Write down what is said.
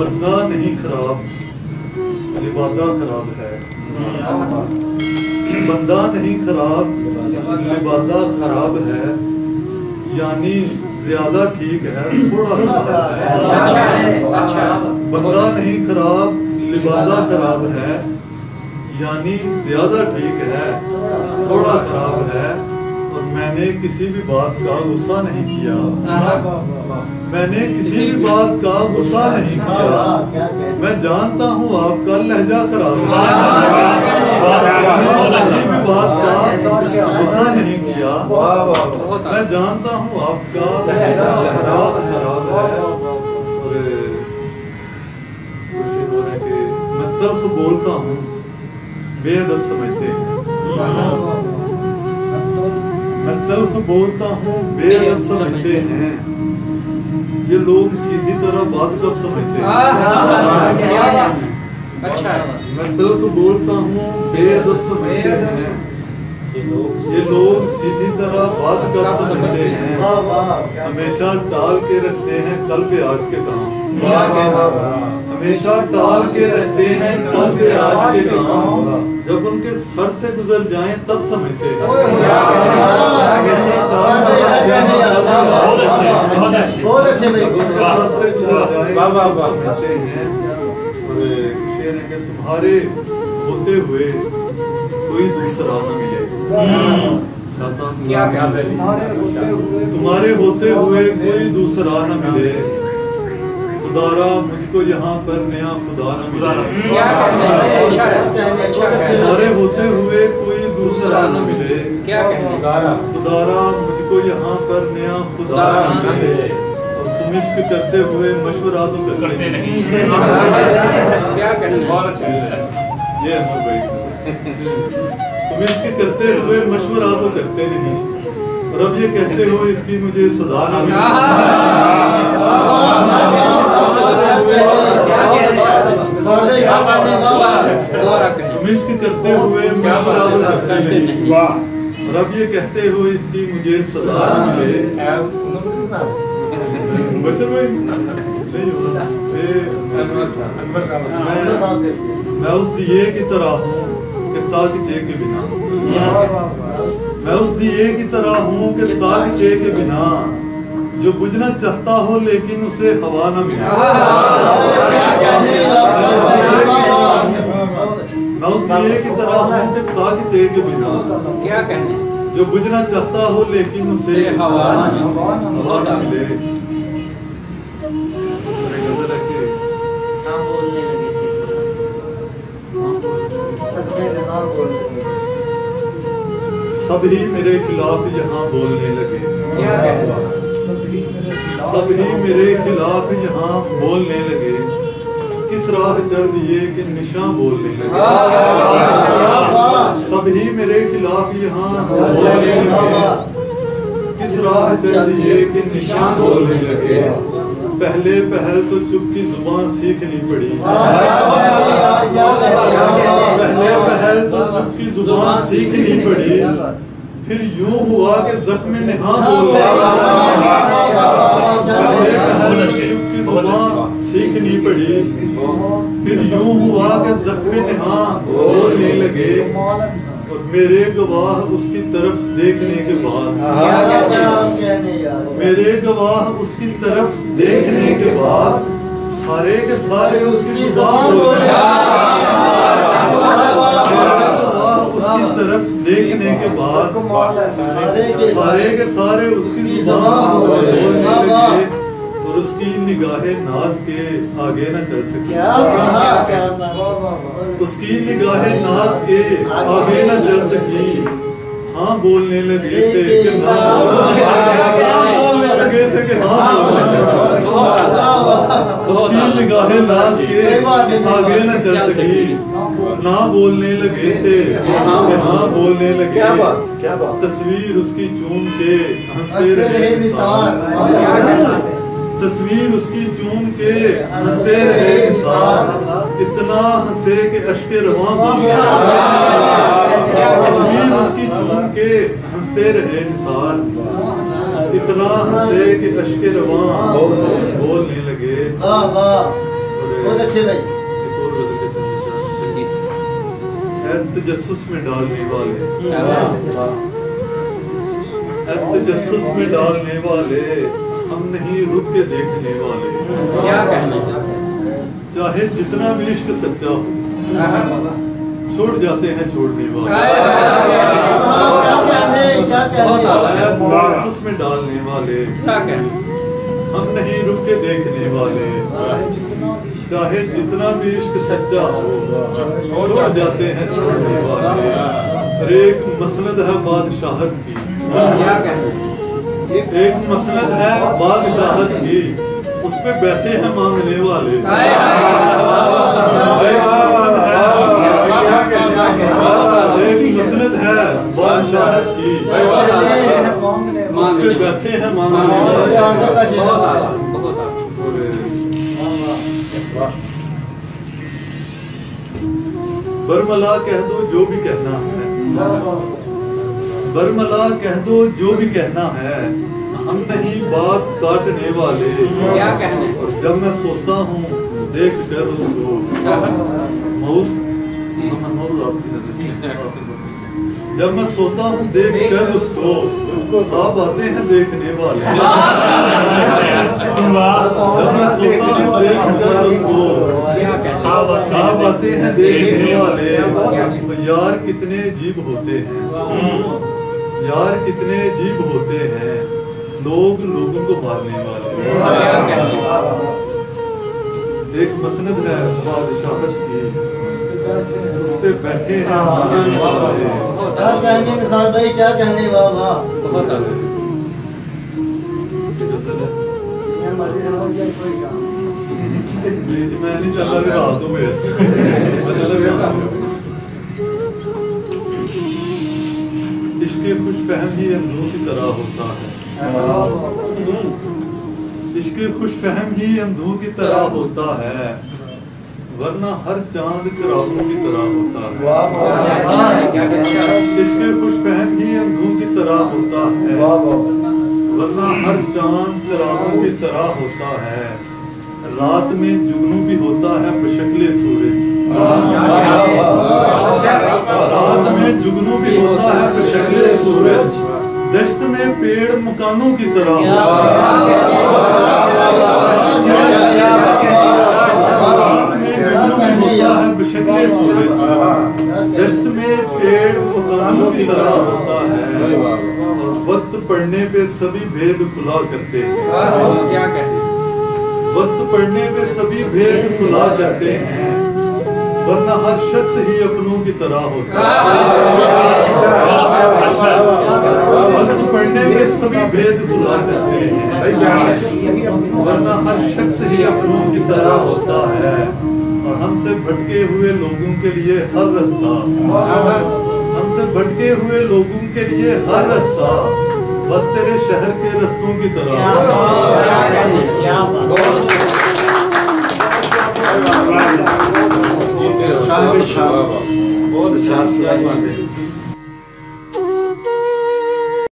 بندہ نہیں خراب لبادہ خراب ہے، بندہ نہیں خراب لبادہ خراب ہے، یعنی زیادہ ٹھیک ہے تھوڑا خراب ہے۔ بندہ نہیں خراب لبادہ خراب ہے، یعنی زیادہ ٹھیک ہے تھوڑا خراب ہے۔ اور میں نے کسی بھی بات کا غصہ نہیں کیا، میں نے کسی بھی بات کا غصہ نہیں کیا، میں جانتا ہوں آپ کا لہجہ خراب ہے، میں نے کسی بھی بات کا غصہ نہیں کیا، میں جانتا ہوں آپ کا لہجہ خراب ہے۔ اور کوشش ہو رہی کہ میں تلخ بولتا ہوں بے ادب سمجھتے ہیں، میں تلخ بولتا ہوں بے ادب سمجھتے ہیں، یہ لوگ سیدھی طرح بات کب سمجھتے ہیں؟ میں تلخ بولتا ہوں بے ادب سمجھتے ہیں، یہ لوگ سیدھی طرح بات کب سمجھتے ہیں؟ ہمیشہ ٹال کے رکھتے ہیں کل کے آج کے کام، ہمیشہ ٹال کے رکھتے ہیں کل کے آج کے کام، جب ان کے سر سے گزر جائیں تب سمجھتے ہیں، ہمیشہ ٹال کے رکھتے ہیں سر سے گزر جائیں تب سمجھتے ہیں۔ اور شعر ہے کہ تمہارے ہوتے ہوئے کوئی دوسرا نہ ملے، تمہارے ہوتے ہوئے کوئی دوسرا نہ ملے، خدارا مجھ کو یہاں پر نیا خدا نہ ملے، تمہارے ہوتے ہوئے کوئی دوسرا نہ ملے، خدارا مجھ کو یہاں پر نیا خدا نہ ملے۔ اور تم عشق کرتے ہوئے مشورہ تو کرتے نہیں، یہ احمد بھائی، تم عشق کرتے ہوئے مشورہ تو کرتے نہیں، اور اب یہ کہتے ہو اس کی مجھے سزا نہ ملے، تم عشق کرتے ہوئے مشورہ تو کرتے نہیں، اور اب یہ کہتے ہو اس کی مجھے سزا نہ ملے۔ بشر بھائی میں اس دیے کی طرح ہوں کہ تاک چے کے بنا، میں اس دیے کی طرح ہوں کہ تاک چے کے بنا، جو بجھنا چاہتا ہو لیکن اسے ہوا نہ ملے، میں اس دیے کی طرح ہوں کہ تاک چے کے بنا، جو بجھنا چاہتا ہو لیکن اسے ہوا نہ ملے۔ سب ہی میرے خلاف یہاں بولنے لگے، سب ہی میرے خلاف یہاں بولنے لگے، کس راہ چل دیے کہ نشاں بولنے لگے، سب ہی میرے خلاف یہاں بولنے لگے، کس راہ چل دیے کہ نشاں بولنے لگے، پہلے پہل تو چپ کی زبان سیکھنی پڑی، پہلے پہل تو چپ کی زبان سیکھنی پڑی، پھر یوں ہوا کہ زخم نہاں بولنے لگے، پہلے پہل تو چپ کی زبان سیکھنی پڑی، پھر یوں ہوا کہ زخم نہاں بولنے لگے، اور میرے گواہ اس کی طرف دیکھنے کے بعد، میرے گواہ اس کی طرف دیکھنے کے بعد، سارے کے سارے اس کی زبان بولنے لگے، اس کی طرف دیکھنے کے بعد سارے کے سارے اس کی زبان بولنے لگے، اور اس کی نگاہ ناز کے آگے نہ چل سکی، اس کی نگاہ ناز کے آگے نہ چل سکی، ہاں بولنے لگے تھے کہ نہ بولنے لگے تھے کہ ہاں بولنے لگے، اس کی نگاہ ناز کے آگے نہ چل سکی، نہ بولنے لگے تھے کہ ہاں بولنے لگے، تصویر اس کی چوم کے ہنستے رہے نثار، تصویر اس کی چوم کے ہنستے رہے نثار، اتنا ہنسے کہ اشک رواں بول گیا، تصویر اس کی چوم کے ہنستے رہے نثار، اتنا ہنسے کہ اشک رواں بولنے لگے، بہت اچھے بھائی. ایک اور غزل کے چند اشعار اے تجسس میں ڈالنے والے، اے تجسس میں ڈالنے والے، ہم نہیں رک کے دیکھنے والے. کیا کہنے، چاہے جتنا بھی عشق سچا ہو چھوڑ جاتے ہیں چھوڑنے والے. تجسس میں ڈالنے والے، ہم نہیں رک کے دیکھنے والے. چاہے جتنا بھی عشق سچا ہو چھوڑ جاتے ہیں چھوڑنے والے. اور ایک مسند ہے بادشاہت کی، ایک مسند ہے بادشاہت کی، اس پہ بیٹھے ہیں مانگنے والے. ایک مسند ہے بادشاہت کی، اس پہ بیٹھے ہیں مانگنے والے. برملا کہہ دو جو بھی کہنا ہے، برملا کہہ دو جو بھی کہنا ہے، ہم نہیں بات کاٹنے والے. اور جب میں سوتا ہوں دیکھ کر اس کو، جب میں سوتا ہوں دیکھ کر اس کو، خواب آتے ہیں دیکھنے والے. جب میں سوتا ہوں دیکھ کر اس کو، خواب آتے ہیں دیکھنے والے. یار کتنے عجیب ہوتے ہیں، یار کتنے عجیب ہوتے ہیں، لوگ لوگوں کو مارنے والے. ایک مسند ہے بادشاہت کی، اس پہ بیٹھے ہیں مانگنے والے. کیا کہنے نثار بھائی، کیا کہنے. واہ واہ. میں نہیں چلتا بھی رات ہوں گئے. عشق خوش فہم ہی اندھوں کی طرح ہوتا ہے، عشق خوش فہم ہی اندھوں کی طرح ہوتا ہے، ورنہ ہر چاند چراغوں کی طرح ہوتا ہے. عشق خوش فہم ہی اندھوں کی طرح ہوتا ہے، ورنہ ہر چاند چراغوں کی طرح ہوتا ہے. رات میں جگنو بھی ہوتا ہے بشکل سورج، رات میں جگنو بھی ہوتا ہے بشکل سورج، دشت میں پیڑ مکانوں کی طرح ہوتا ہے. رات میں جگنو بھی ہوتا ہے بشکل سورج، دشت میں پیڑ مکانوں کی طرح ہوتا ہے. اور وقت پڑنے پہ سبھی بھید کھلا کرتے ہیں، وقت پڑنے پہ سبھی بھید کھلا کرتے ہیں، ورنہ ہر شخص ہی اپنوں کی طرح ہوتا ہے. وقت پڑنے پہ سبھی بھید کھلا کرتے ہیں، ورنہ ہر شخص ہی اپنوں کی طرح ہوتا ہے. اور ہم سے بھٹکے ہوئے لوگوں کے لیے ہر رستہ، ہم سے بھٹکے ہوئے لوگوں کے لیے ہر رستہ بس تیرے شہر کے رستوں کی طرح. صاحب شاہ